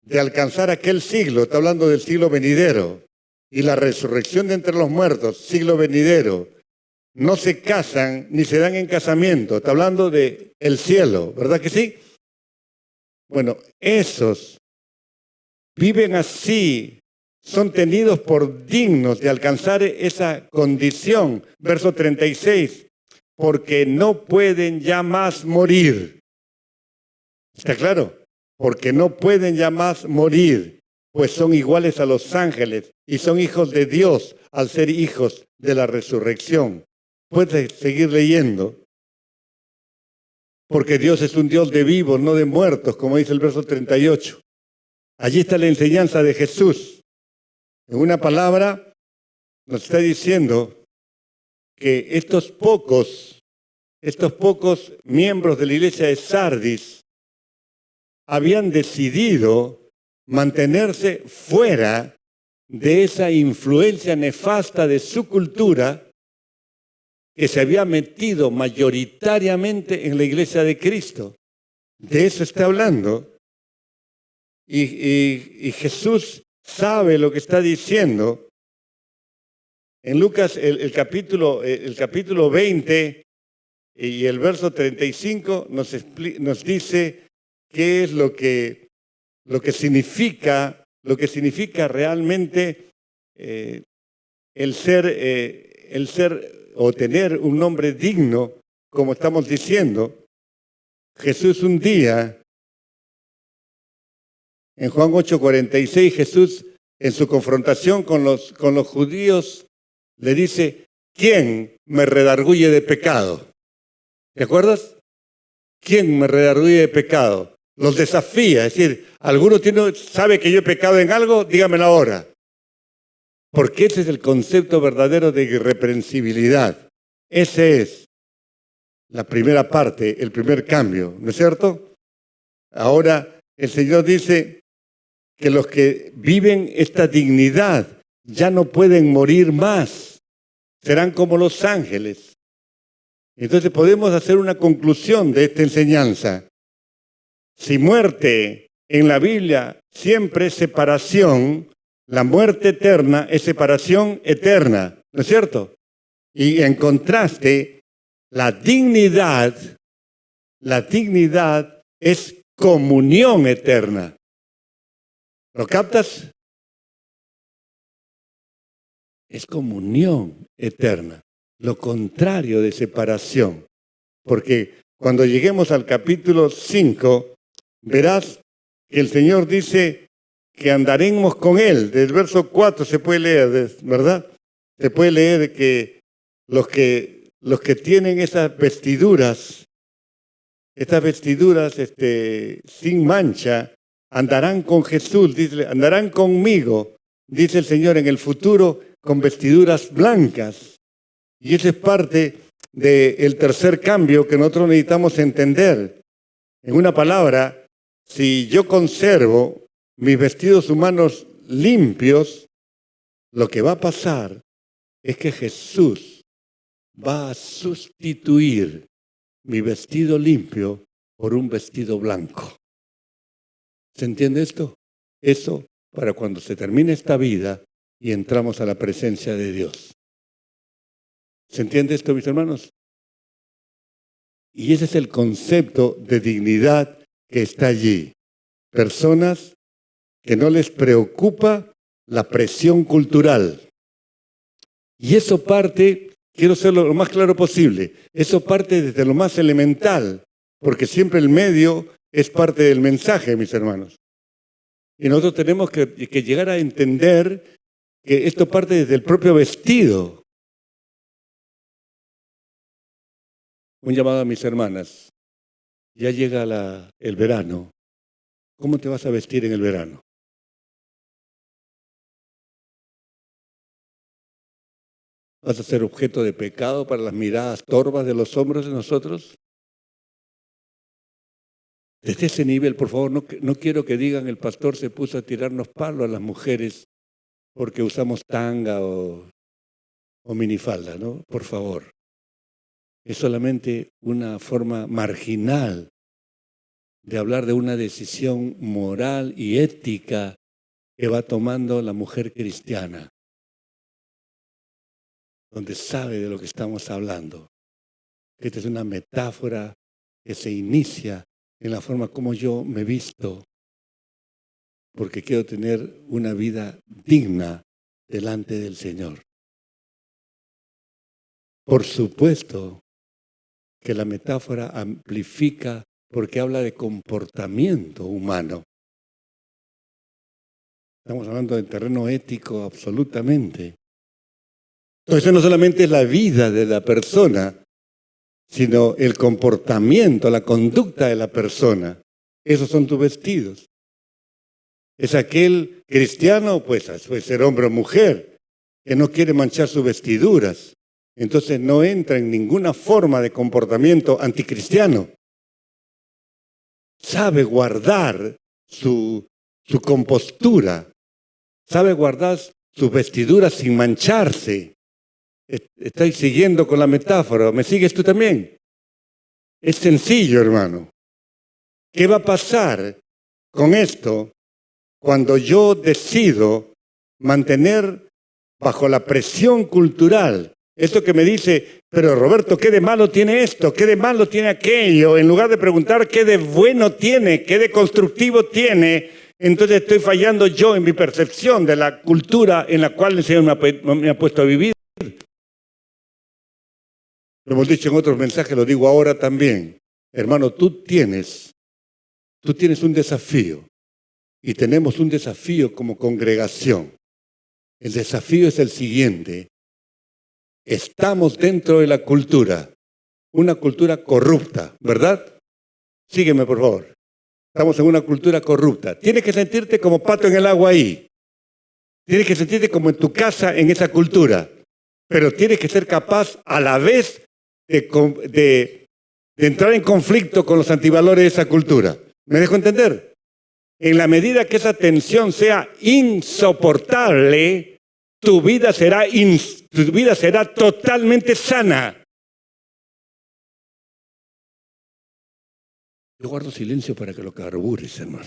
de alcanzar aquel siglo, está hablando del siglo venidero, y la resurrección de entre los muertos, siglo venidero, no se casan ni se dan en casamiento, está hablando de el cielo, ¿verdad que sí? Bueno, esos viven así, son tenidos por dignos de alcanzar esa condición. Verso 36, porque no pueden ya más morir. ¿Está claro? Porque no pueden ya más morir, pues son iguales a los ángeles y son hijos de Dios al ser hijos de la resurrección. Puedes seguir leyendo. Porque Dios es un Dios de vivos, no de muertos, como dice el verso 38. Allí está la enseñanza de Jesús. En una palabra nos está diciendo que estos pocos miembros de la iglesia de Sardis habían decidido mantenerse fuera de esa influencia nefasta de su cultura que se había metido mayoritariamente en la iglesia de Cristo. De eso está hablando. Y Jesús sabe lo que está diciendo. En Lucas, el capítulo 20 y el verso 35 nos dice qué es lo que significa realmente el ser o tener un nombre digno, como estamos diciendo. Jesús un día, en Juan 8:46, Jesús en su confrontación con los judíos le dice, ¿quién me redarguye de pecado? ¿Te acuerdas? ¿Quién me redarguye de pecado? Los desafía, es decir, ¿alguno sabe que yo he pecado en algo? Dígamelo ahora. Porque ese es el concepto verdadero de irreprensibilidad. Ese es la primera parte, el primer cambio, ¿no es cierto? Ahora el Señor dice que los que viven esta dignidad ya no pueden morir más. Serán como los ángeles. Entonces podemos hacer una conclusión de esta enseñanza. Si muerte en la Biblia siempre es separación, la muerte eterna es separación eterna, ¿no es cierto? Y en contraste, la dignidad es comunión eterna. ¿Lo captas? Es comunión eterna, lo contrario de separación. Porque cuando lleguemos al capítulo 5, verás que el Señor dice que andaremos con Él. Del verso 4 se puede leer, ¿verdad? Se puede leer que los que tienen esas vestiduras sin mancha, andarán con Jesús, dice, andarán conmigo, dice el Señor, en el futuro con vestiduras blancas. Y esa es parte del tercer cambio que nosotros necesitamos entender. En una palabra, si yo conservo mis vestidos humanos limpios, lo que va a pasar es que Jesús va a sustituir mi vestido limpio por un vestido blanco. ¿Se entiende esto? Eso para cuando se termine esta vida y entramos a la presencia de Dios. ¿Se entiende esto, mis hermanos? Y ese es el concepto de dignidad que está allí. Personas que no les preocupa la presión cultural. Y eso parte, quiero serlo lo más claro posible, eso parte desde lo más elemental, porque siempre el medio es parte del mensaje, mis hermanos. Y nosotros tenemos que llegar a entender que esto parte desde el propio vestido. Un llamado a mis hermanas. Ya llega el verano. ¿Cómo te vas a vestir en el verano? ¿Vas a ser objeto de pecado para las miradas torvas de los hombres de nosotros? Desde ese nivel, por favor, no quiero que digan el pastor se puso a tirarnos palo a las mujeres porque usamos tanga o minifalda, ¿no? Por favor. Es solamente una forma marginal de hablar de una decisión moral y ética que va tomando la mujer cristiana, donde sabe de lo que estamos hablando. Esta es una metáfora que se inicia en la forma como yo me visto, porque quiero tener una vida digna delante del Señor. Por supuesto que la metáfora amplifica porque habla de comportamiento humano. Estamos hablando de terreno ético absolutamente. Entonces no solamente es la vida de la persona, sino el comportamiento, la conducta de la persona. Esos son tus vestidos. Es aquel cristiano, pues puede ser hombre o mujer, que no quiere manchar sus vestiduras. Entonces no entra en ninguna forma de comportamiento anticristiano. Sabe guardar su compostura, sabe guardar sus vestiduras sin mancharse. Estáis siguiendo con la metáfora, ¿me sigues tú también? Es sencillo, hermano. ¿Qué va a pasar con esto cuando yo decido mantener bajo la presión cultural? Esto que me dice, pero Roberto, ¿qué de malo tiene esto? ¿Qué de malo tiene aquello? En lugar de preguntar qué de bueno tiene, qué de constructivo tiene, entonces estoy fallando yo en mi percepción de la cultura en la cual el Señor me ha puesto a vivir. Lo hemos dicho en otros mensajes, lo digo ahora también. Hermano, tú tienes un desafío y tenemos un desafío como congregación. El desafío es el siguiente. Estamos dentro de la cultura, una cultura corrupta, ¿verdad? Sígueme, por favor. Estamos en una cultura corrupta. Tienes que sentirte como pato en el agua ahí. Tienes que sentirte como en tu casa en esa cultura. Pero tienes que ser capaz a la vez de entrar en conflicto con los antivalores de esa cultura. ¿Me dejo entender? En la medida que esa tensión sea insoportable, tu vida será totalmente sana. Yo guardo silencio para que lo carbures, hermano.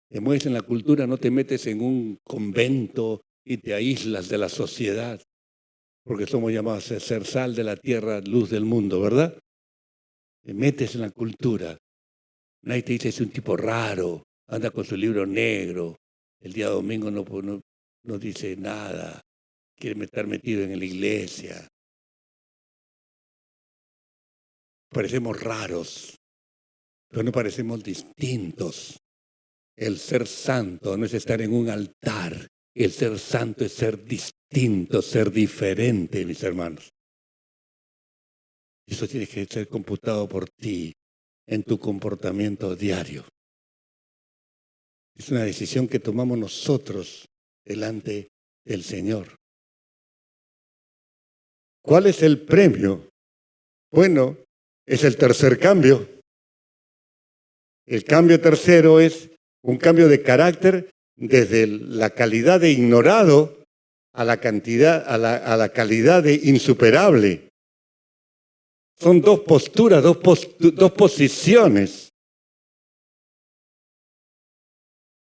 Te mueves en la cultura, no te metes en un convento y te aíslas de la sociedad, porque somos llamados a ser sal de la tierra, luz del mundo, ¿verdad? Te metes en la cultura. Nadie te dice es un tipo raro, anda con su libro negro, el día domingo no dice nada, quiere estar metido en la iglesia. Parecemos raros, pero no parecemos distintos. El ser santo no es estar en un altar. El ser santo es ser distinto, ser diferente, mis hermanos. Eso tiene que ser computado por ti en tu comportamiento diario. Es una decisión que tomamos nosotros delante del Señor. ¿Cuál es el premio? Bueno, es el tercer cambio. El cambio tercero es un cambio de carácter desde la calidad de ignorado a la calidad de insuperable. Son dos posturas, dos posiciones.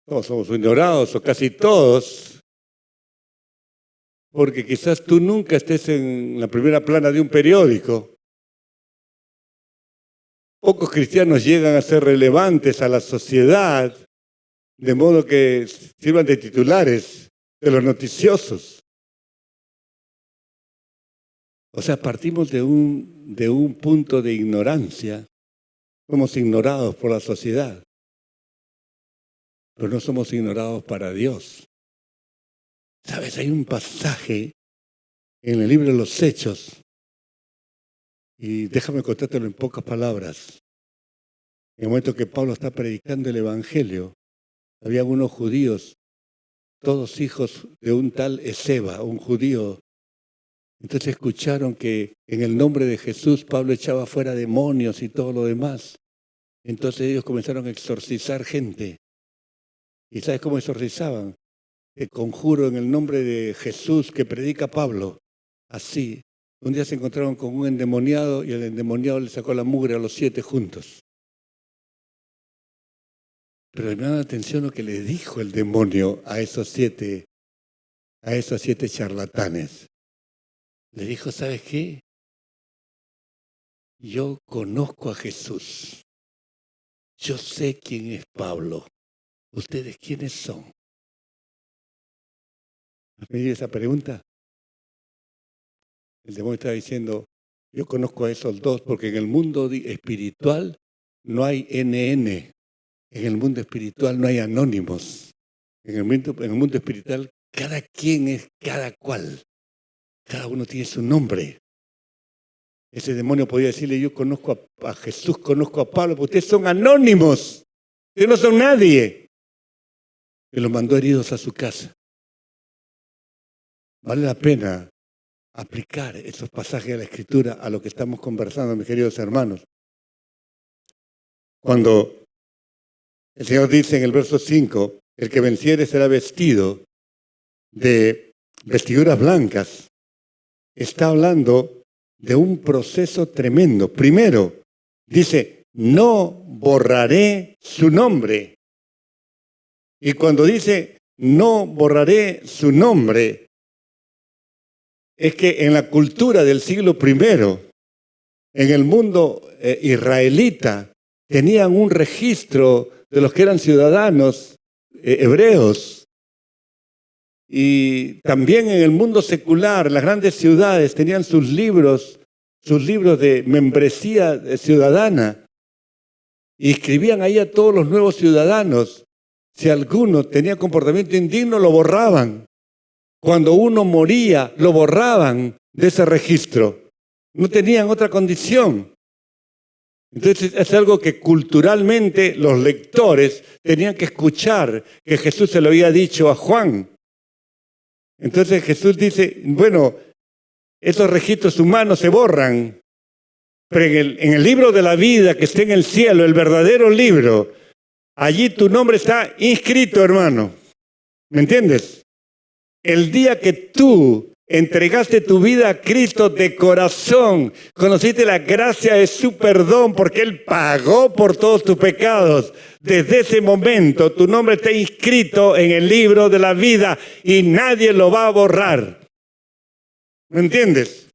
Todos somos ignorados, o casi todos, porque quizás tú nunca estés en la primera plana de un periódico, pocos cristianos llegan a ser relevantes a la sociedad, de modo que sirvan de titulares de los noticiosos. O sea, partimos de un punto de ignorancia. Somos ignorados por la sociedad, pero no somos ignorados para Dios. ¿Sabes? Hay un pasaje en el libro de los Hechos, y déjame contártelo en pocas palabras. En el momento que Pablo está predicando el Evangelio, había unos judíos, todos hijos de un tal Esceva, un judío. Entonces escucharon que en el nombre de Jesús Pablo echaba fuera demonios y todo lo demás. Entonces ellos comenzaron a exorcizar gente. ¿Y sabes cómo exorcizaban? Te conjuro en el nombre de Jesús que predica Pablo. Así. Un día se encontraron con un endemoniado y el endemoniado le sacó la mugre a los 7 juntos. Pero me da la atención lo que le dijo el demonio a esos siete charlatanes. Le dijo, ¿sabes qué? Yo conozco a Jesús. Yo sé quién es Pablo. ¿Ustedes quiénes son? ¿Me dio esa pregunta? El demonio estaba diciendo, yo conozco a esos dos porque en el mundo espiritual no hay NN. En el mundo espiritual no hay anónimos. En el mundo espiritual cada quien es cada cual. Cada uno tiene su nombre. Ese demonio podía decirle, yo conozco a Jesús, conozco a Pablo, pero ustedes son anónimos. Ustedes no son nadie. Y los mandó heridos a su casa. Vale la pena aplicar esos pasajes de la Escritura a lo que estamos conversando, mis queridos hermanos. Cuando el Señor dice en el verso 5, el que venciere será vestido de vestiduras blancas, está hablando de un proceso tremendo. Primero, dice, no borraré su nombre. Y cuando dice, no borraré su nombre, es que en la cultura del siglo I, en el mundo israelita, tenían un registro de los que eran ciudadanos hebreos. Y también en el mundo secular, las grandes ciudades tenían sus libros de membresía ciudadana. Y escribían ahí a todos los nuevos ciudadanos. Si alguno tenía comportamiento indigno, lo borraban. Cuando uno moría, lo borraban de ese registro. No tenían otra condición. Entonces es algo que culturalmente los lectores tenían que escuchar, que Jesús se lo había dicho a Juan. Entonces Jesús dice, bueno, esos registros humanos se borran, pero en el libro de la vida que está en el cielo, el verdadero libro, allí tu nombre está inscrito, hermano. ¿Me entiendes? El día que tú entregaste tu vida a Cristo de corazón, conociste la gracia de su perdón porque Él pagó por todos tus pecados. Desde ese momento tu nombre está inscrito en el libro de la vida y nadie lo va a borrar. ¿Me entiendes?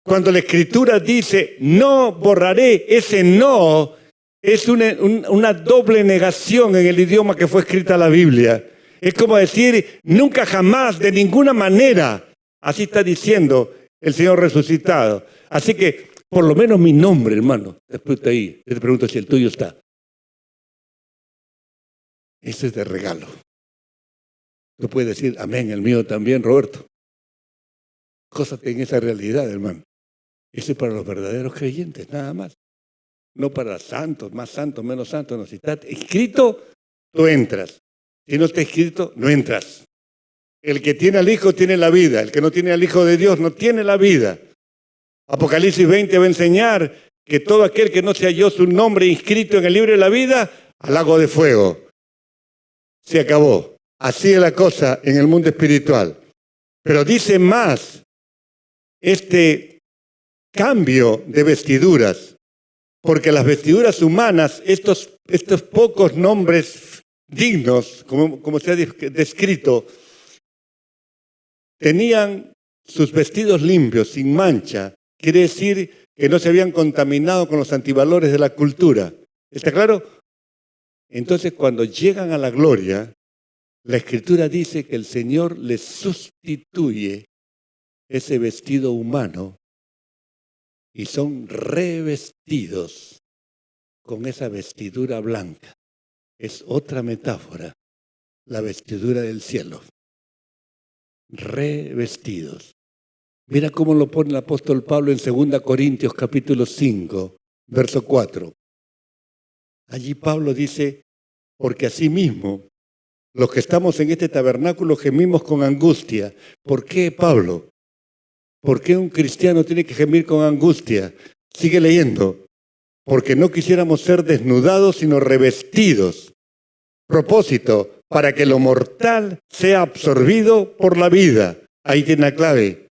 Cuando la Escritura dice no borraré, ese no es una doble negación en el idioma que fue escrita la Biblia. Es como decir nunca jamás, de ninguna manera. Así está diciendo el Señor resucitado. Así que, por lo menos mi nombre, hermano, después de ahí, yo te pregunto si el tuyo está. Ese es de regalo. Tú puedes decir, amén, el mío también, Roberto. Gózate en esa realidad, hermano. Eso es para los verdaderos creyentes, nada más. No para santos, más santos, menos santos. No, si está escrito, tú entras. Si no está escrito, no entras. El que tiene al Hijo tiene la vida. El que no tiene al Hijo de Dios no tiene la vida. Apocalipsis 20 va a enseñar que todo aquel que no se halló su nombre inscrito en el libro de la vida, al lago de fuego. Se acabó. Así es la cosa en el mundo espiritual. Pero dice más, este cambio de vestiduras, porque las vestiduras humanas, estos pocos nombres dignos, como se ha descrito, tenían sus vestidos limpios, sin mancha. Quiere decir que no se habían contaminado con los antivalores de la cultura. ¿Está claro? Entonces, cuando llegan a la gloria, la Escritura dice que el Señor les sustituye ese vestido humano y son revestidos con esa vestidura blanca. Es otra metáfora, la vestidura del cielo. Revestidos. Mira cómo lo pone el apóstol Pablo en 2 Corintios capítulo 5, verso 4. Allí Pablo dice, porque asimismo los que estamos en este tabernáculo gemimos con angustia. ¿Por qué, Pablo? ¿Por qué un cristiano tiene que gemir con angustia? Sigue leyendo. Porque no quisiéramos ser desnudados, sino revestidos. Propósito, para que lo mortal sea absorbido por la vida. Ahí tiene la clave.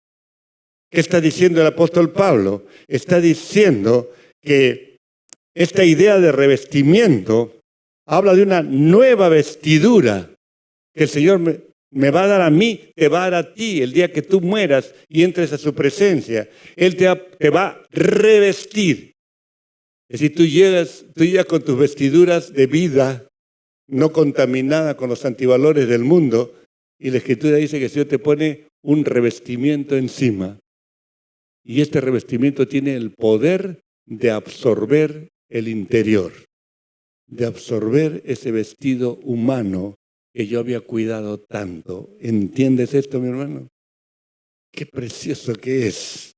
¿Qué está diciendo el apóstol Pablo? Está diciendo que esta idea de revestimiento habla de una nueva vestidura que el Señor me va a dar a mí, te va a dar a ti el día que tú mueras y entres a su presencia. Él te va a revestir. Es decir, tú llegas con tus vestiduras de vida, no contaminada con los antivalores del mundo, y la Escritura dice que el Señor te pone un revestimiento encima. Y este revestimiento tiene el poder de absorber el interior, de absorber ese vestido humano que yo había cuidado tanto. ¿Entiendes esto, mi hermano? Qué precioso que es.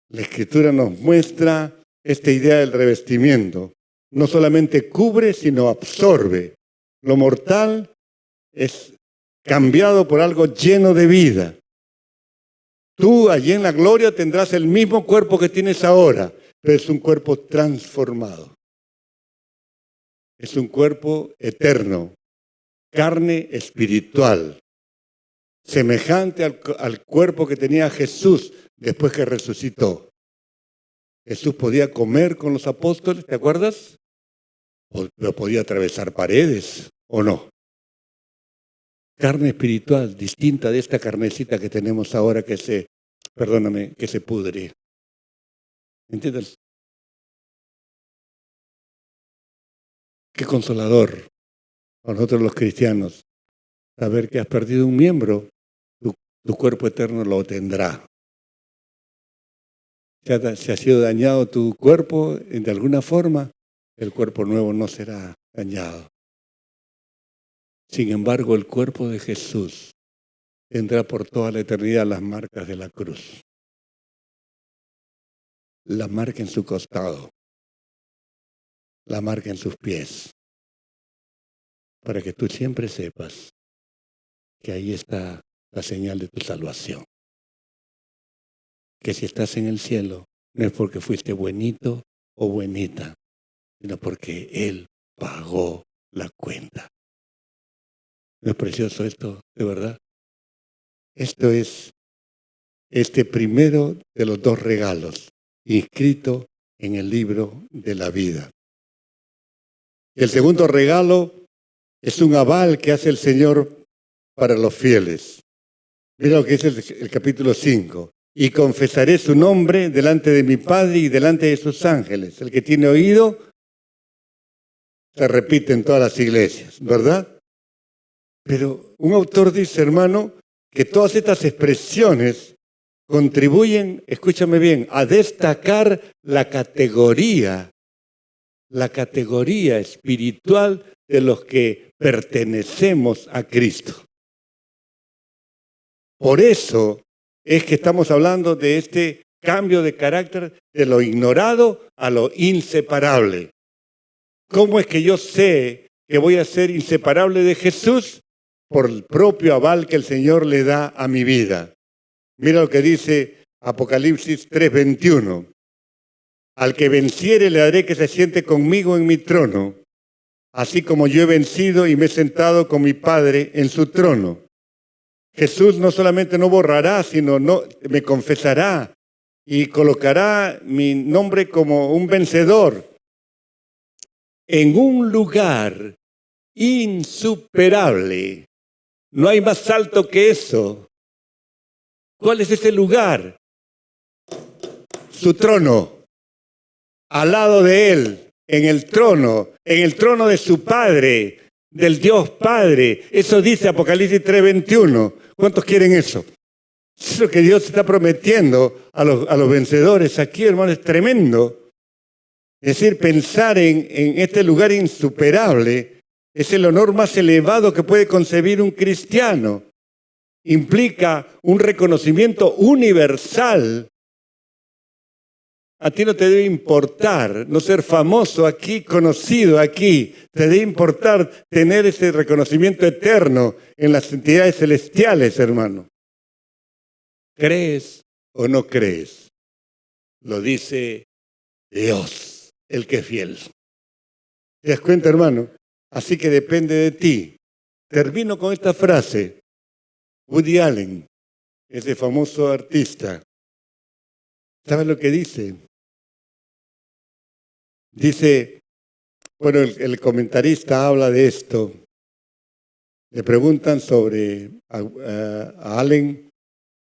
La Escritura nos muestra esta idea del revestimiento. No solamente cubre, sino absorbe. Lo mortal es cambiado por algo lleno de vida. Tú allí en la gloria tendrás el mismo cuerpo que tienes ahora, pero es un cuerpo transformado. Es un cuerpo eterno, carne espiritual, semejante al cuerpo que tenía Jesús después que resucitó. Jesús podía comer con los apóstoles, ¿te acuerdas? Pero podía atravesar paredes, ¿o no? Carne espiritual, distinta de esta carnecita que tenemos ahora que se pudre. ¿Entiendes? Qué consolador para nosotros los cristianos saber que has perdido un miembro, tu cuerpo eterno lo tendrá. Si ha sido dañado tu cuerpo de alguna forma, el cuerpo nuevo no será dañado. Sin embargo, el cuerpo de Jesús tendrá por toda la eternidad las marcas de la cruz. La marca en su costado, la marca en sus pies, para que tú siempre sepas que ahí está la señal de tu salvación. Que si estás en el cielo, no es porque fuiste buenito o buenita, sino porque Él pagó la cuenta. ¿No es precioso esto, de verdad? Esto es este primero de los dos regalos, inscrito en el libro de la vida. El segundo regalo es un aval que hace el Señor para los fieles. Mira lo que dice el capítulo 5. Y confesaré su nombre delante de mi Padre y delante de sus ángeles. El que tiene oído, se repite en todas las iglesias, ¿verdad? Pero un autor dice, hermano, que todas estas expresiones contribuyen, escúchame bien, a destacar la categoría espiritual de los que pertenecemos a Cristo. Por eso es que estamos hablando de este cambio de carácter de lo ignorado a lo inseparable. ¿Cómo es que yo sé que voy a ser inseparable de Jesús? Por el propio aval que el Señor le da a mi vida. Mira lo que dice Apocalipsis 3:21. Al que venciere le haré que se siente conmigo en mi trono, así como yo he vencido y me he sentado con mi Padre en su trono. Jesús no solamente no borrará, sino me confesará y colocará mi nombre como un vencedor en un lugar insuperable. No hay más alto que eso. ¿Cuál es ese lugar? su trono, al lado de Él, en el trono de su Padre, del Dios Padre. Eso dice Apocalipsis 3:21. ¿Cuántos quieren eso? Eso es lo que Dios está prometiendo a los vencedores. Aquí, hermano, es tremendo. Es decir, pensar en este lugar insuperable es el honor más elevado que puede concebir un cristiano. Implica un reconocimiento universal. A ti no te debe importar no ser famoso aquí, conocido aquí. Te debe importar tener ese reconocimiento eterno en las entidades celestiales, hermano. ¿Crees o no crees? Lo dice Dios, el que es fiel. ¿Te das cuenta, hermano? Así que depende de ti. Termino con esta frase. Woody Allen, ese famoso artista, ¿sabes lo que dice? Dice, bueno, el comentarista habla de esto. Le preguntan a Allen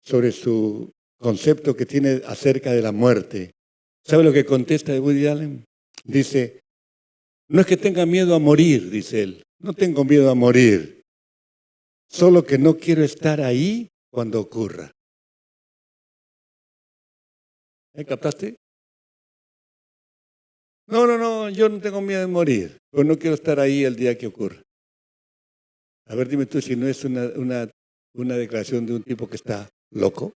sobre su concepto que tiene acerca de la muerte. ¿Sabe lo que contesta de Woody Allen? Dice, no es que tenga miedo a morir, dice él. No tengo miedo a morir. Solo que no quiero estar ahí cuando ocurra. ¿Me captaste? No, yo no tengo miedo de morir, pero no quiero estar ahí el día que ocurra. A ver, dime tú si no es una declaración de un tipo que está loco.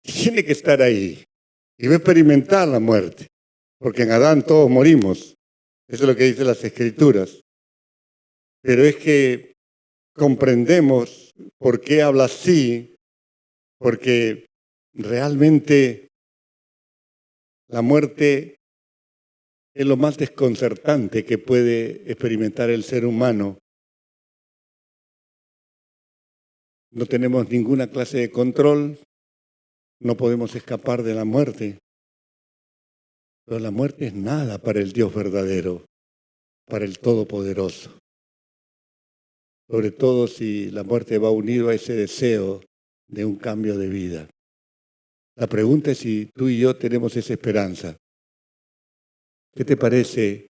Tiene que estar ahí y va a experimentar la muerte, porque en Adán todos morimos. Eso es lo que dicen las Escrituras. Pero es que comprendemos por qué habla así, porque realmente la muerte es lo más desconcertante que puede experimentar el ser humano. No tenemos ninguna clase de control, no podemos escapar de la muerte. Pero la muerte es nada para el Dios verdadero, para el Todopoderoso. Sobre todo si la muerte va unido a ese deseo de un cambio de vida. La pregunta es si tú y yo tenemos esa esperanza. ¿Qué te parece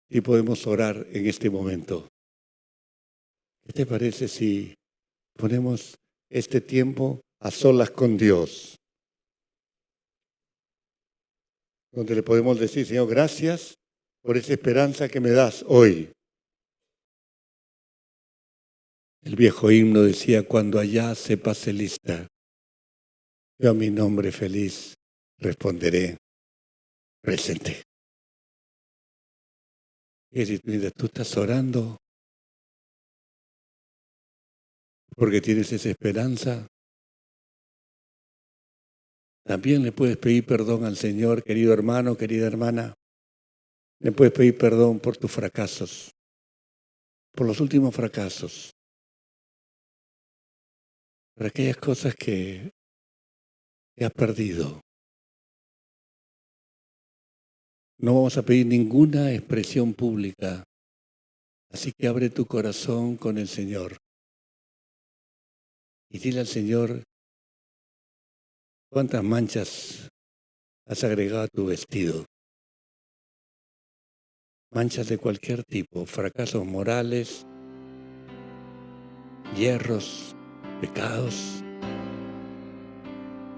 si podemos orar en este momento? ¿Qué te parece si ponemos este tiempo a solas con Dios? Donde le podemos decir, Señor, gracias por esa esperanza que me das hoy. El viejo himno decía, cuando allá se pase lista, yo a mi nombre feliz responderé, presente. Y si mientras tú estás orando, porque tienes esa esperanza, también le puedes pedir perdón al Señor, querido hermano, querida hermana. Le puedes pedir perdón por tus fracasos, por los últimos fracasos, por aquellas cosas que has perdido. No vamos a pedir ninguna expresión pública, así que abre tu corazón con el Señor y dile al Señor cuántas manchas has agregado a tu vestido. Manchas de cualquier tipo, fracasos morales, hierros, pecados.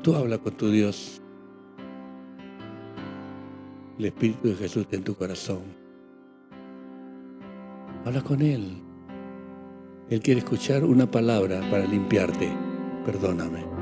Tú habla con tu Dios. El Espíritu de Jesús está en tu corazón. Habla con Él. Él quiere escuchar una palabra para limpiarte. Perdóname.